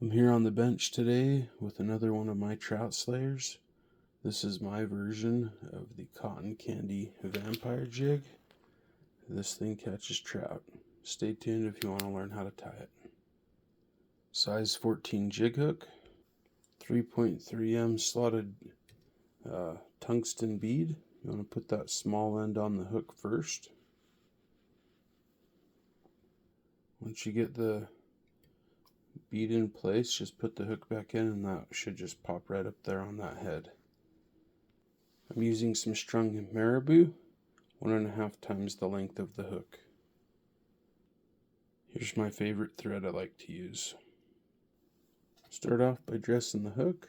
I'm here on the bench today with another one of my trout slayers. This is my version of the cotton candy vampire jig. This thing catches trout. Stay tuned if you want to learn how to tie it. Size 14 jig hook, 3.3M slotted tungsten bead. You want to put that small end on the hook first. Once you get the bead in place, just put the hook back in and that should just pop right up there on that head. I'm using some strung marabou, 1.5 times the length of the hook. Here's my favorite thread I like to use. Start off by dressing the hook.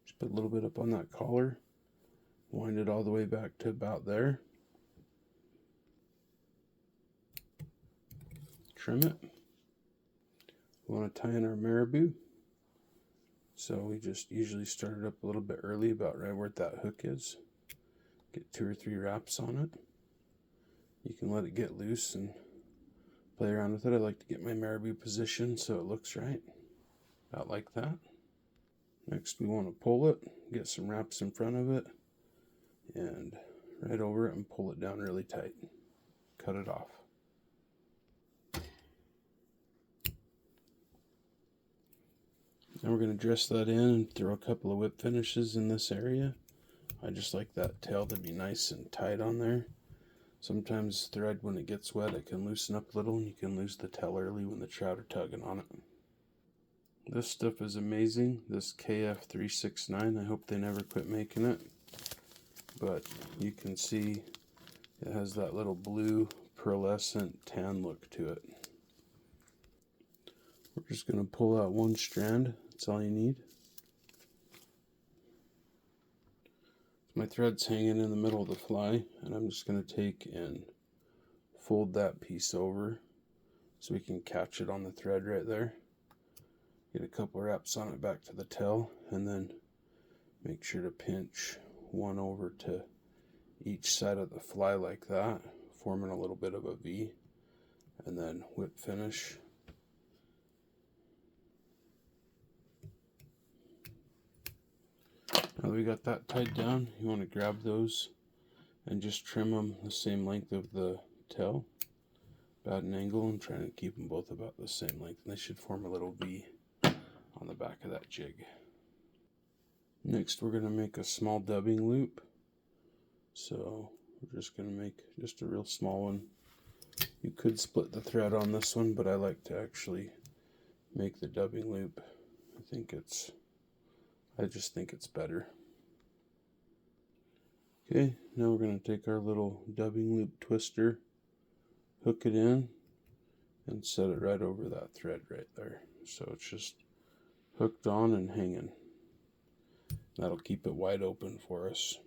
Just put a little bit up on that collar. Wind it all the way back to about there. Trim it. We want to tie in our marabou. So we just usually start it up a little bit early, about right where that hook is. Get 2 or 3 wraps on it. You can let it get loose and play around with it. I like to get my marabou positioned so it looks right. About like that. Next we want to pull it, get some wraps in front of it, and right over it and pull it down really tight. Cut it off. Now we're going to dress that in and throw a couple of whip finishes in this area. I just like that tail to be nice and tight on there. Sometimes thread, when it gets wet, it can loosen up a little and you can lose the tail early when the trout are tugging on it. This stuff is amazing, this KF369. I hope they never quit making it. But you can see it has that little blue pearlescent tan look to it. We're just going to pull out one strand. That's all you need. My thread's hanging in the middle of the fly, and I'm just going to take and fold that piece over so we can catch it on the thread right there. Get a couple wraps on it back to the tail, and then make sure to pinch one over to each side of the fly like that, forming a little bit of a V, and then whip finish. Now that we got that tied down, you want to grab those and just trim them the same length of the tail, about an angle, and try to keep them both about the same length, and they should form a little V on the back of that jig. Next we're going to make a small dubbing loop, so we're just going to make just a real small one. You could split the thread on this one, but I like to actually make the dubbing loop. I just think it's better. Okay, now we're going to take our little dubbing loop twister, hook it in, and set it right over that thread right there. So it's just hooked on and hanging. That'll keep it wide open for us.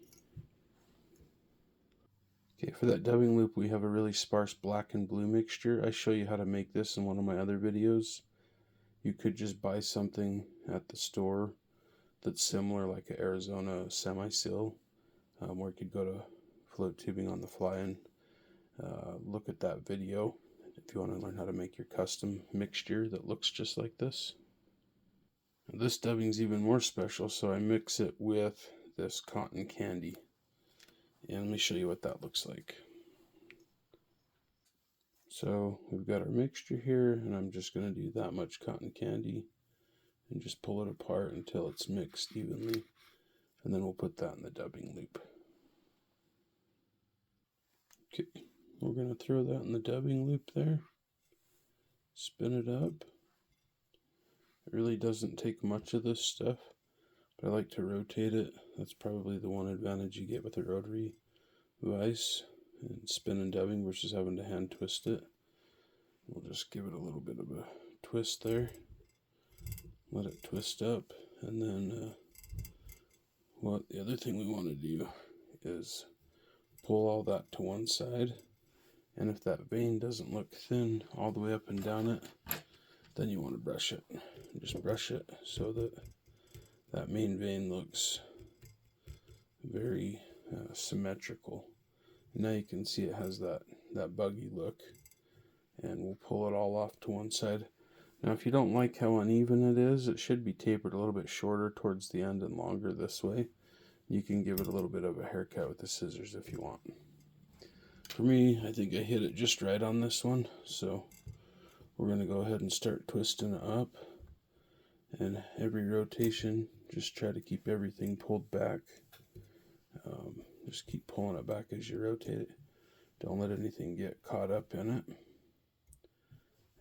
Okay, for that dubbing loop we have a really sparse black and blue mixture. I show you how to make this in one of my other videos. You could just buy something at the store that's similar, like an Arizona semi-seal, where you could go to Float Tubing on the Fly and look at that video if you want to learn how to make your custom mixture that looks just like this. And this dubbing's even more special, so I mix it with this cotton candy. And let me show you what that looks like. So we've got our mixture here, and I'm just going to do that much cotton candy and just pull it apart until it's mixed evenly, and then we'll put that in the dubbing loop. Okay, we're going to throw that in the dubbing loop there, spin it up. It really doesn't take much of this stuff, but I like to rotate it. That's probably the one advantage you get with a rotary vise and spin and dubbing versus having to hand twist it. We'll just give it a little bit of a twist there. Let it twist up, and then the other thing we want to do is pull all that to one side, and if that vein doesn't look thin all the way up and down it, then you want to brush it. Just brush it so that that main vein looks very symmetrical. And now you can see it has that buggy look, and we'll pull it all off to one side. Now if you don't like how uneven it is, it should be tapered a little bit shorter towards the end and longer this way. You can give it a little bit of a haircut with the scissors if you want. For me, I think I hit it just right on this one, so we're going to go ahead and start twisting it up. And every rotation, just try to keep everything pulled back. Just keep pulling it back as you rotate it. Don't let anything get caught up in it.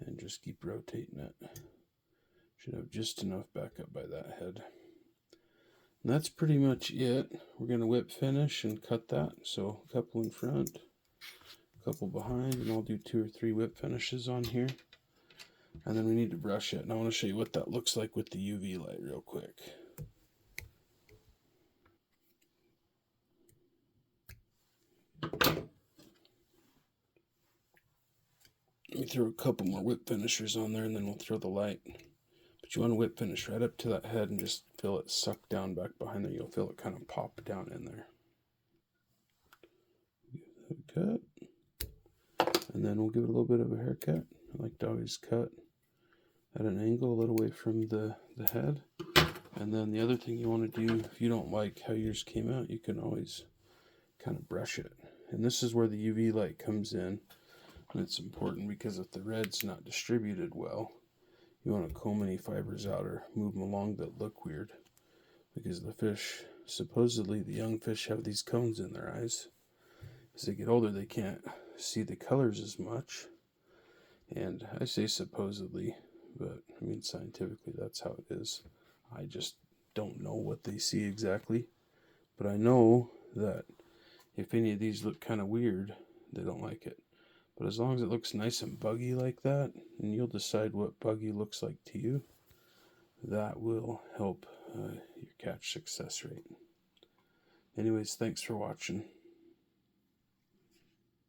And just keep rotating it. Should have just enough back up by that head. And that's pretty much it. We're going to whip finish and cut that. So a couple in front, a couple behind, and I'll do 2 or 3 whip finishes on here. And then we need to brush it. And I want to show you what that looks like with the UV light real quick. Let me throw a couple more whip finishers on there and then we'll throw the light. But you want to whip finish right up to that head and just feel it suck down back behind there. You'll feel it kind of pop down in there. Give that a cut. And then we'll give it a little bit of a haircut. I like to always cut at an angle a little away from the head. And then the other thing you want to do, if you don't like how yours came out, you can always kind of brush it. And this is where the UV light comes in. And it's important because if the red's not distributed well, you want to comb any fibers out or move them along that look weird. Because the fish, supposedly the young fish have these cones in their eyes. As they get older, they can't see the colors as much. And I say supposedly, but I mean scientifically that's how it is. I just don't know what they see exactly. But I know that if any of these look kind of weird, they don't like it. But as long as it looks nice and buggy like that, and you'll decide what buggy looks like to you, that will help your catch success rate. Anyways, thanks for watching.